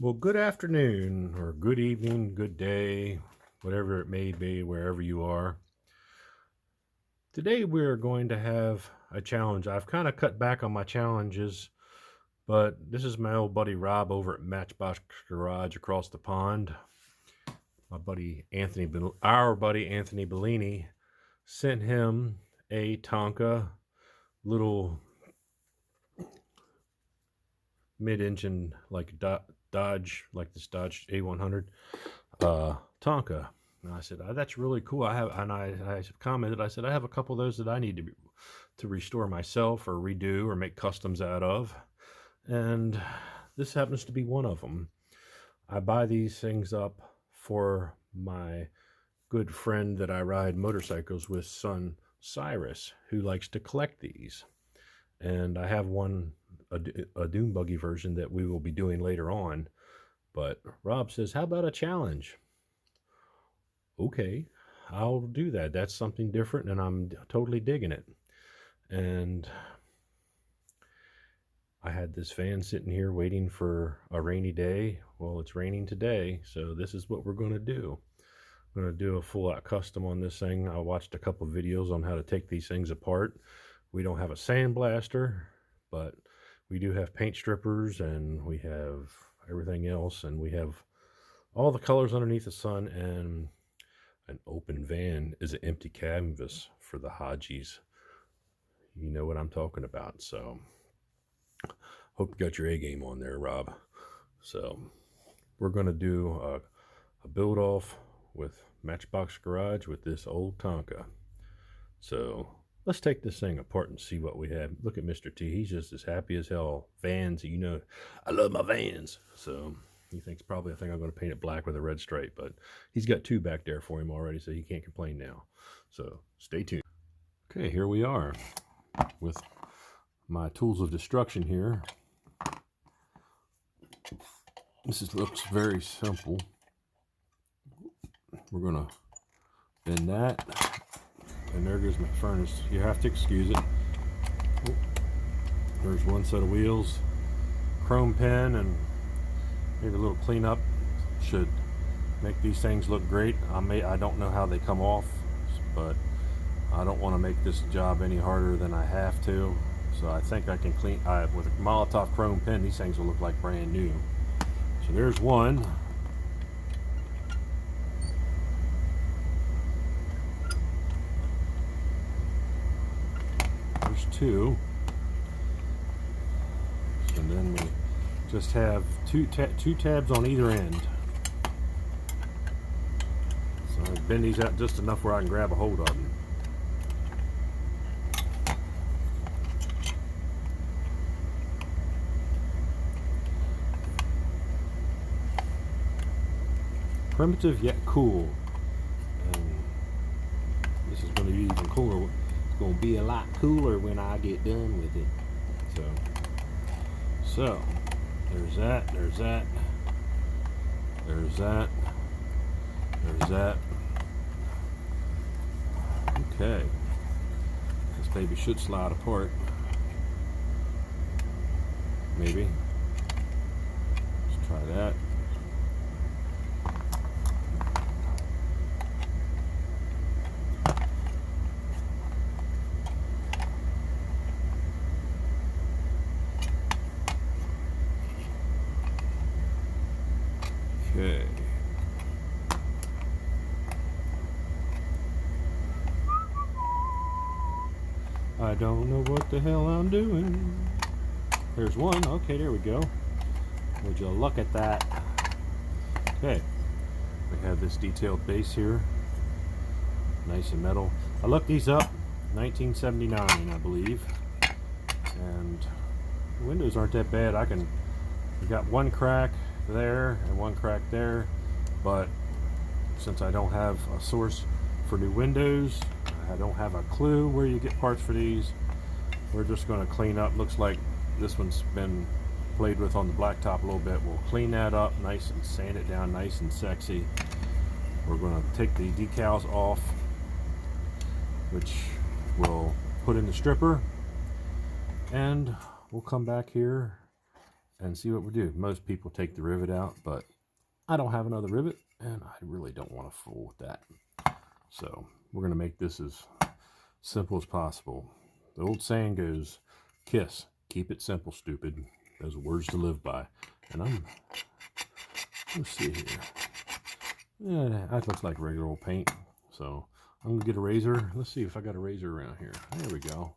Well, good afternoon, or good evening, good day, whatever it may be, wherever you are. Today, we're going to have a challenge. I've kind of cut back on my challenges, but this is my old buddy Rob over at Matchbox Garage across the pond. My buddy Anthony, our buddy Anthony Bellini, sent him a Tonka little mid-engine, like Dodge, like this Dodge A100 Tonka. And I said, that's really cool. I commented, I said, I have a couple of those that I need to restore myself or redo or make customs out of. And this happens to be one of them. I buy these things up for my good friend that I ride motorcycles with, son Cyrus, who likes to collect these. And I have one, a dune buggy version that we will be doing later on. But Rob says, how about a challenge? Okay, I'll do that. That's something different, and I'm totally digging it. And I had this van sitting here waiting for a rainy day. Well, it's raining today, so this is what we're going to do. I'm going to do a full-out custom on this thing. I watched a couple of videos on how to take these things apart. We don't have a sandblaster, but we do have paint strippers, and we have everything else, and we have all the colors underneath the sun, and an open van is an empty canvas for the Hajis. You know what I'm talking about. So hope you got your A game on there, Rob. So we're going to do a build off with Matchbox Garage with this old Tonka. So let's take this thing apart and see what we have. Look at Mr. T. He's just as happy as hell. Vans, you know, I love my vans. So he thinks probably I think I'm going to paint it black with a red stripe, but he's got two back there for him already, so he can't complain now. So stay tuned. Okay, here we are with my tools of destruction here. Looks very simple. We're going to bend that, and there goes my furnace. You have to excuse it. There's one set of wheels, chrome pin, and maybe a little cleanup should make these things look great. I don't know how they come off, but I don't want to make this job any harder than I have to. So I think I can clean with a Molotov chrome pin. These things will look like brand new. So there's one. There's two. And then we just have two tabs on either end. So I bend these out just enough where I can grab a hold of them. Primitive yet cool. And this is going to be even cooler. It's going to be a lot cooler when I get done with it. So there's that, there's that, there's that, there's that. Okay, this baby should slide apart. Maybe. Let's try that. Okay. I don't know what the hell I'm doing. There's one. Okay, there we go. Would you look at that? Okay. We have this detailed base here. Nice and metal. I looked these up. 1979, I believe. And the windows aren't that bad. We got one crack there and one crack there, but since I don't have a source for new windows, I don't have a clue where you get parts for these. We're just going to clean up. Looks like this one's been played with on the blacktop a little bit. We'll clean that up nice and sand it down nice and sexy. We're going to take the decals off, which we'll put in the stripper, and we'll come back here and see what we do. Most people take the rivet out, but I don't have another rivet, and I really don't want to fool with that. So we're going to make this as simple as possible. The old saying goes, KISS, keep it simple, stupid. Those are words to live by. And let's see here. Yeah, that looks like regular old paint. So I'm going to get a razor. Let's see if I got a razor around here. There we go.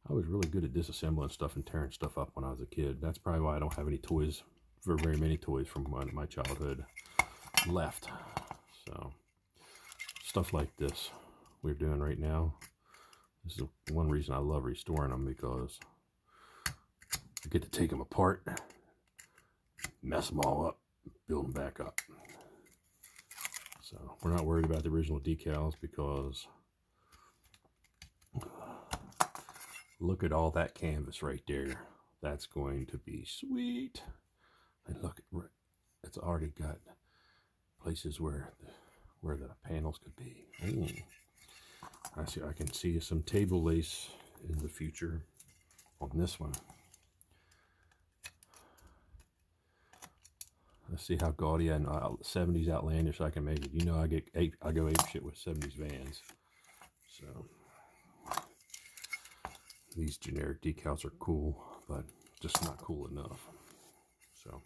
I was really good at disassembling stuff and tearing stuff up when I was a kid. That's probably why I don't have any toys, very many toys from my childhood left. So stuff like this we're doing right now. This is one reason I love restoring them, because I get to take them apart, mess them all up, build them back up. So we're not worried about the original decals, because look at all that canvas right there. That's going to be sweet. And look, it's already got places where the panels could be. I can see some table lace in the future on this one. Let's see how gaudy and 70s outlandish I can make it. You know, I go ape shit with 70s Vans. So these generic decals are cool, but just not cool enough. So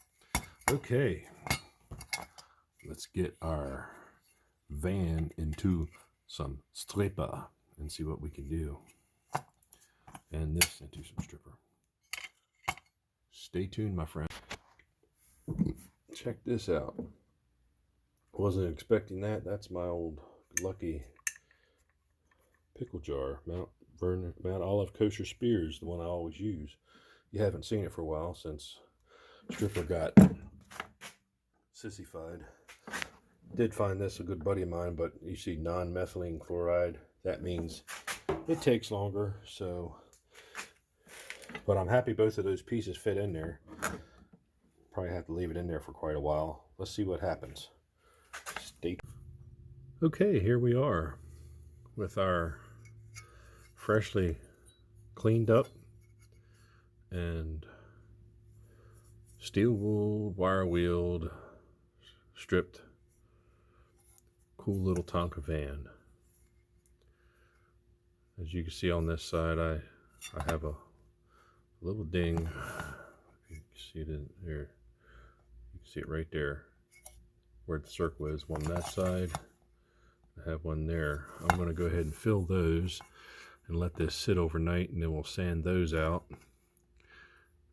okay, let's get our van into some stripper and see what we can do. And this into some stripper. Stay tuned, my friend. Check this out. Wasn't expecting that. That's my old lucky pickle jar. Mount Olive Kosher Spears, the one I always use. You haven't seen it for a while since stripper got sissified. Did find this a good buddy of mine, but you see non-methylene chloride. That means it takes longer. So, but I'm happy both of those pieces fit in there. Probably have to leave it in there for quite a while. Let's see what happens. Stay tuned. Okay, here we are with our freshly cleaned up and steel wooled, wire wheeled, stripped, cool little Tonka van. As you can see on this side, I have a little ding. You can see it in here. You can see it right there where the circle is. One on that side. I have one there. I'm going to go ahead and fill those and let this sit overnight, and then we'll sand those out.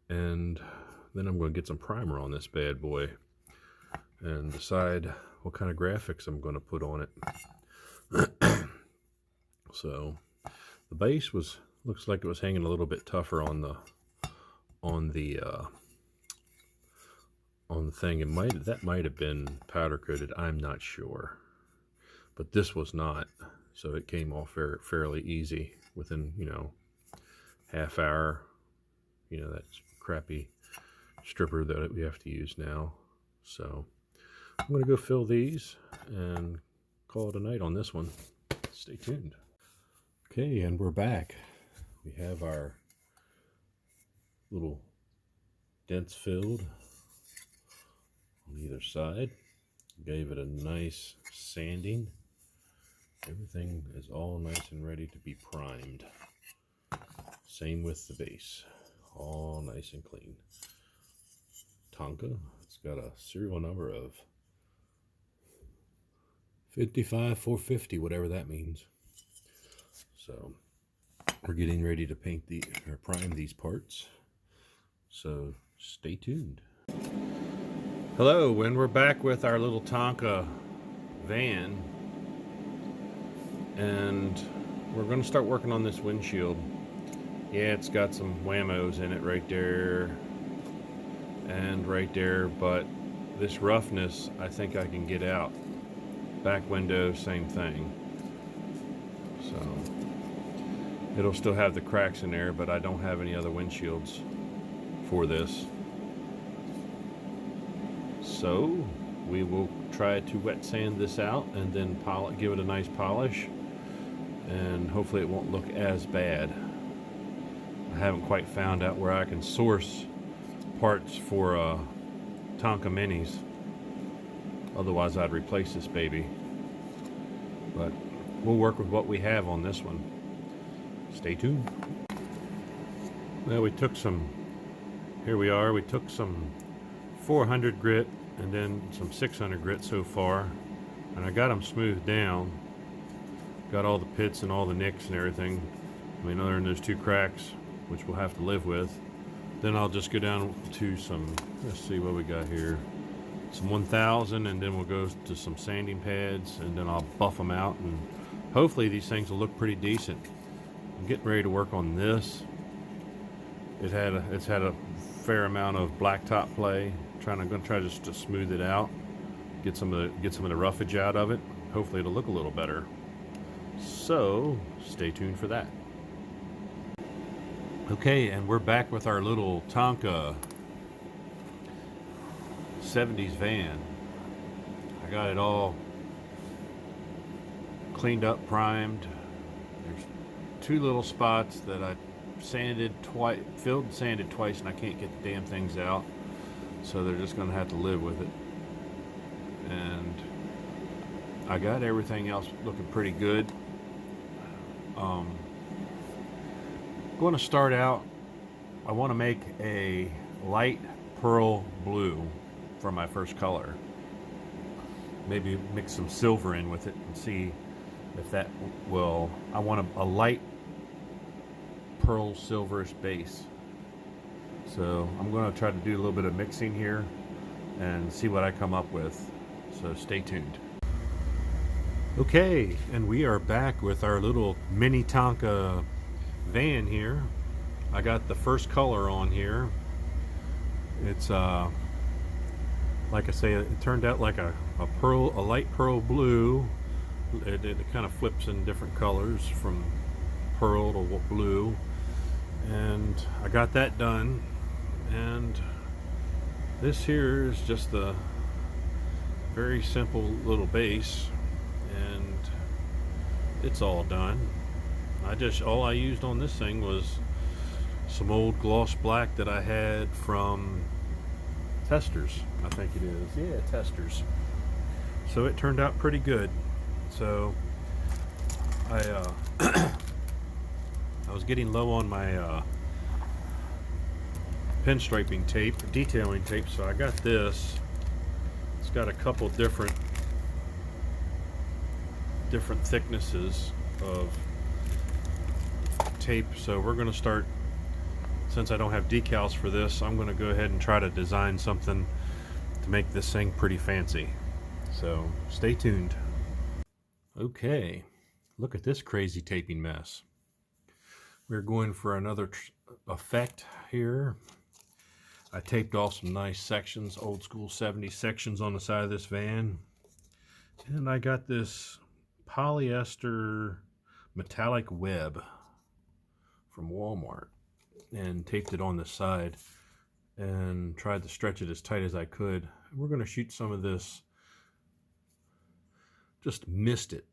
And then I'm going to get some primer on this bad boy and decide what kind of graphics I'm going to put on it. So the base looks like it was hanging a little bit tougher on the thing. That might have been powder coated. I'm not sure, but this was not. So it came off fairly easy within, half hour. That crappy stripper that we have to use now. So I'm going to go fill these and call it a night on this one. Stay tuned. Okay, and we're back. We have our little dents filled on either side. Gave it a nice sanding. Everything is all nice and ready to be primed. Same with the base. All nice and clean. Tonka. It's got a serial number of 55450, whatever that means. So we're getting ready to paint or prime these parts. So stay tuned. Hello, and we're back with our little Tonka van. And we're going to start working on this windshield. Yeah, it's got some whammos in it right there and right there, but this roughness I think I can get out. Back window, same thing. So it'll still have the cracks in there, but I don't have any other windshields for this. So we will try to wet sand this out and then give it a nice polish, and hopefully it won't look as bad. I haven't quite found out where I can source parts for Tonka minis. Otherwise I'd replace this baby. But we'll work with what we have on this one. Stay tuned. Well, we took some, here we are, we took some 400 grit and then some 600 grit so far, and I got them smoothed down. Got all the pits and all the nicks and everything. I mean, other than those 2 cracks, which we'll have to live with. Then I'll just go down to some, let's see what we got here. Some 1000, and then we'll go to some sanding pads, and then I'll buff them out, and hopefully these things will look pretty decent. I'm getting ready to work on this. It's had a fair amount of blacktop play. I'm gonna try just to smooth it out, get some of the roughage out of it. Hopefully it'll look a little better. So stay tuned for that. Okay, and we're back with our little Tonka 70s van. I got it all cleaned up, primed. There's 2 little spots that I filled and sanded twice, and I can't get the damn things out. So they're just gonna have to live with it. And I got everything else looking pretty good. Going to start out, I want to make a light pearl blue for my first color. Maybe mix some silver in with it and see if that will. I want a light pearl silverish base. So I'm going to try to do a little bit of mixing here and see what I come up with. So stay tuned. Okay, and we are back with our little mini Tonka van here. I got the first color on here. It's like I say, it turned out like a light pearl blue. It kind of flips in different colors from pearl to blue, and I got that done. And this here is just a very simple little base, and it's all done. All I used on this thing was some old gloss black that I had from Testers, I think it is. Yeah, Testers. So it turned out pretty good. So I was getting low on my pinstriping tape, detailing tape, so I got this. It's got a couple different thicknesses of tape, so we're going to start. Since I don't have decals for this, I'm going to go ahead and try to design something to make this thing pretty fancy. So stay tuned. Okay, look at this crazy taping mess. We're going for another effect here. I taped off some nice sections, old school 70s sections on the side of this van. And I got this polyester metallic web from Walmart and taped it on the side and tried to stretch it as tight as I could. We're going to shoot some of this, just mist it,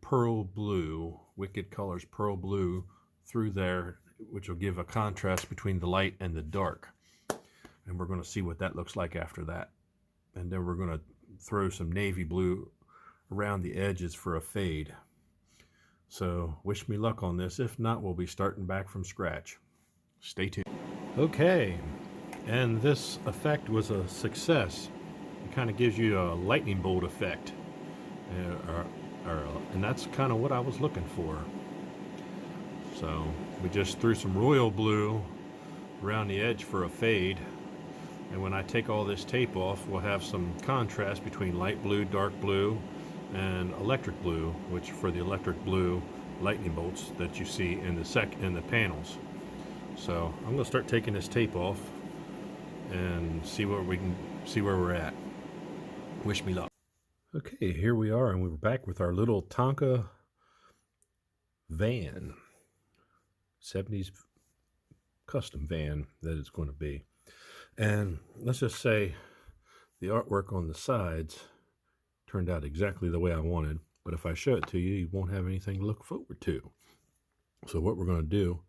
pearl blue, Wicked Colors pearl blue through there, which will give a contrast between the light and the dark. And we're going to see what that looks like after that. And then we're going to throw some navy blue around the edges for a fade. So wish me luck on this. If not, we'll be starting back from scratch. Stay tuned. Okay, and this effect was a success. It kind of gives you a lightning bolt effect. And that's kind of what I was looking for. So we just threw some royal blue around the edge for a fade. And when I take all this tape off, we'll have some contrast between light blue, dark blue, and electric blue, which for the electric blue lightning bolts that you see in the panels. So I'm going to start taking this tape off and see where we're at. Wish me luck. Okay, here we are, and we're back with our little Tonka van, 70s custom van that it's going to be. And let's just say the artwork on the sides turned out exactly the way I wanted, but if I show it to you, you won't have anything to look forward to. So what we're going to do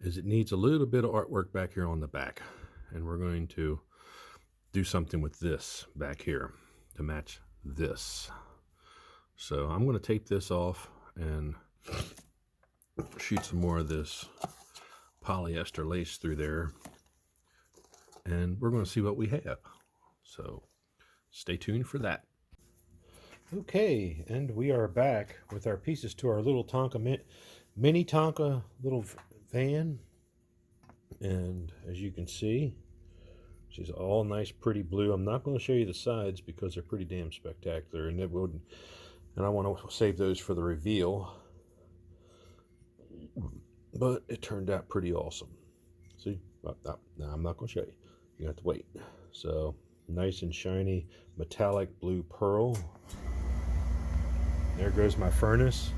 is it needs a little bit of artwork back here on the back. And we're going to do something with this back here to match this. So I'm going to tape this off and shoot some more of this polyester lace through there. And we're going to see what we have. So stay tuned for that. Okay, and we are back with our pieces to our little Tonka mini Tonka little van. And as you can see, she's all nice pretty blue. I'm not going to show you the sides because they're pretty damn spectacular, and I want to save those for the reveal. But it turned out pretty awesome. See, no, I'm not going to show you. You have to wait. So nice and shiny metallic blue pearl. There goes my furnace.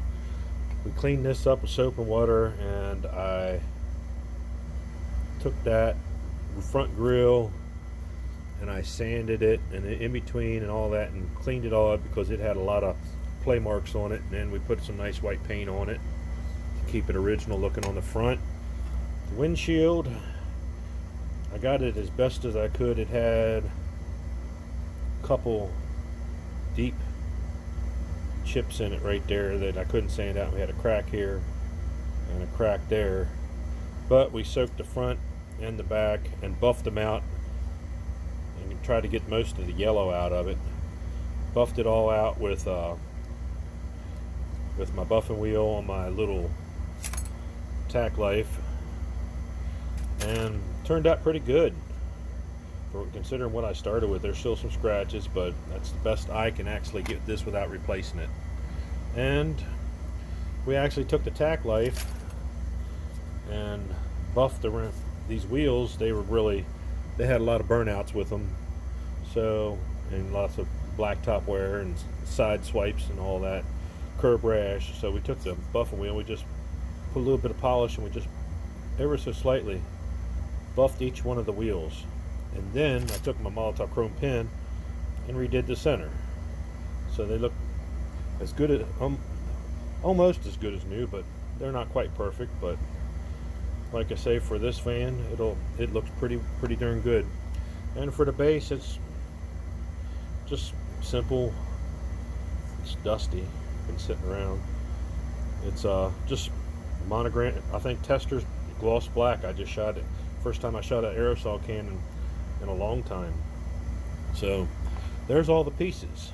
We cleaned this up with soap and water, and I took that front grill and I sanded it and in between and all that, and cleaned it all up because it had a lot of play marks on it. And then we put some nice white paint on it to keep it original looking on the front. The windshield, I got it as best as I could. It had a couple deep chips in it right there that I couldn't sand out. We had a crack here and a crack there, but we soaked the front and the back and buffed them out and tried to get most of the yellow out of it. Buffed it all out with my buffing wheel on my little tack life, and turned out pretty good for considering what I started with. There's still some scratches, but that's the best I can actually get this without replacing it. And we actually took the tack life and buffed around these wheels. They had a lot of burnouts with them, so, and lots of blacktop wear and side swipes and all that, curb rash. So we took the buffing wheel, we just put a little bit of polish, and we just ever so slightly buffed each one of the wheels. And then I took my Molotov chrome pen and redid the center, so they look as good as almost as good as new, but they're not quite perfect. But like I say, for this van, it looks pretty darn good. And for the base, it's just simple. It's dusty, been sitting around. It's just monogram, I think Tester's gloss black. I just shot it, first time I shot an aerosol can in a long time. So there's all the pieces.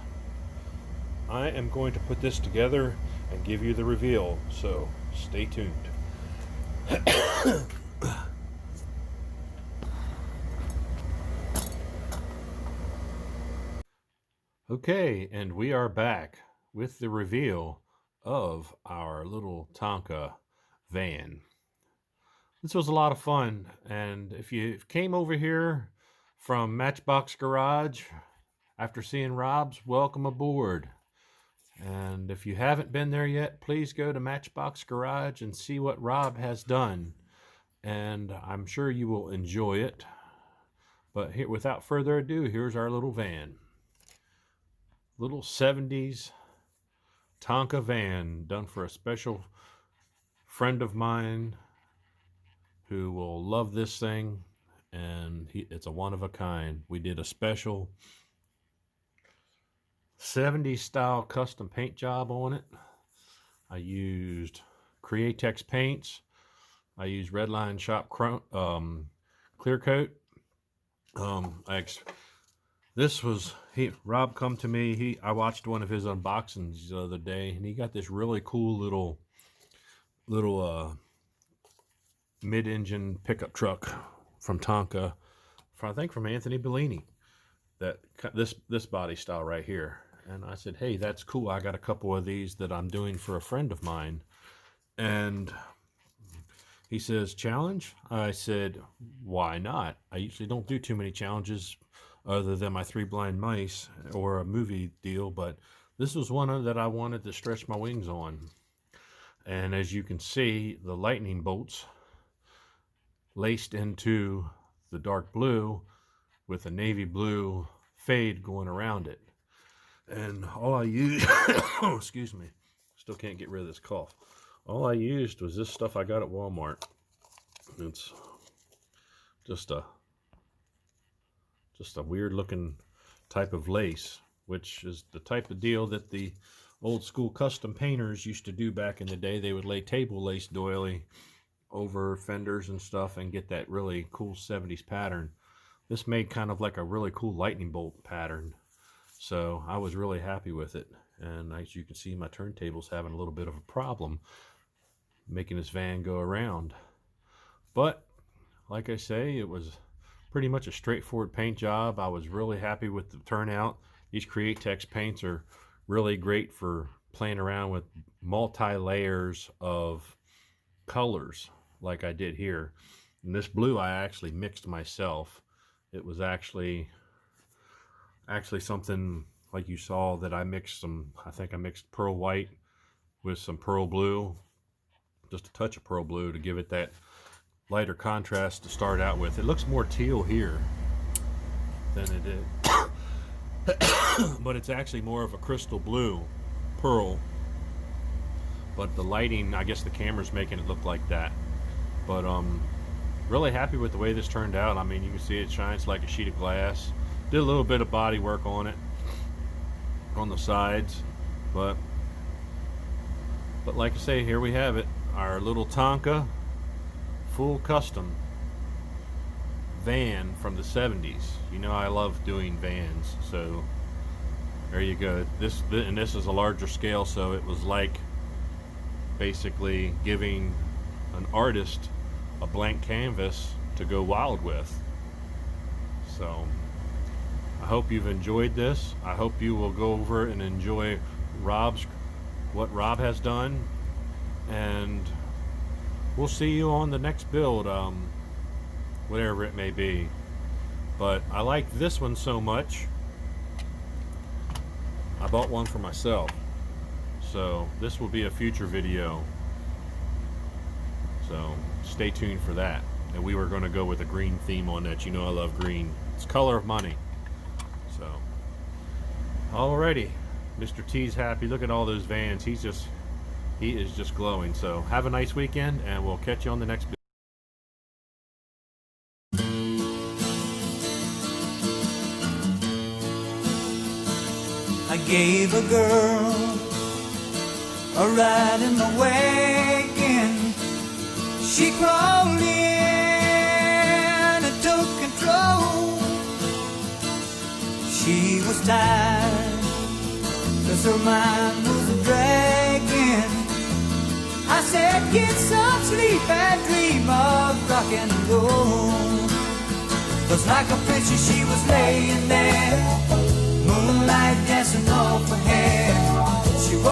I am going to put this together and give you the reveal, so stay tuned. Okay, and we are back with the reveal of our little Tonka van. This was a lot of fun, and if you came over here from Matchbox Garage after seeing Rob's, welcome aboard. And if you haven't been there yet, please go to Matchbox Garage and see what Rob has done, and I'm sure you will enjoy it. But here, without further ado, here's our little van. Little 70s Tonka van done for a special friend of mine who will love this thing, and it's a one of a kind. We did a special 70s style custom paint job on it. I used Createx paints. I used Redline Shop clear coat. Rob come to me. I watched one of his unboxings the other day, and he got this really cool little mid-engine pickup truck from Tonka, I think from Anthony Bellini. This body style right here. And I said, hey, that's cool. I got a couple of these that I'm doing for a friend of mine. And he says, challenge? I said, why not? I usually don't do too many challenges other than my 3 Blind Mice or a movie deal, but this was one that I wanted to stretch my wings on. And as you can see, the lightning bolts laced into the dark blue with a navy blue fade going around it. And all I used, oh, excuse me, still can't get rid of this cough. All I used was this stuff I got at Walmart. It's just a weird looking type of lace, which is the type of deal that the old school custom painters used to do back in the day. They would lay table lace doily over fenders and stuff and get that really cool 70s pattern. This made kind of like a really cool lightning bolt pattern, so I was really happy with it. And as you can see, my turntable's having a little bit of a problem making this van go around. But like I say, it was pretty much a straightforward paint job. I was really happy with the turnout. These Createx paints are really great for playing around with multi-layers of colors like I did here. And this blue I actually mixed myself. It was actually something like you saw that I mixed some, I think I mixed pearl white with some pearl blue, just a touch of pearl blue to give it that lighter contrast to start out with. It looks more teal here than it did, but it's actually more of a crystal blue pearl. But the lighting, I guess the camera's making it look like that. But really happy with the way this turned out. I mean, you can see it shines like a sheet of glass. Did a little bit of body work on it on the sides, but like I say, here we have it, our little Tonka full custom van from the 70s. You know I love doing vans, so there you go. This is a larger scale, so it was like basically giving an artist a blank canvas to go wild with. So I hope you've enjoyed this. I hope you will go over and enjoy what Rob has done, and we'll see you on the next build, whatever it may be. But I like this one so much, I bought one for myself. So this will be a future video. So stay tuned for that. And we were going to go with a green theme on that. You know I love green. It's color of money. So, alrighty. Mr. T's happy. Look at all those vans. He is just glowing. So have a nice weekend, and we'll catch you on the next video. I gave a girl a ride in the wagon. She crawled in and took control. She was tired, 'cause her mind was dragging. I said, get some sleep and dream of rock and roll. 'Cause like a princess she was laying there, moonlight dancing off her hair. She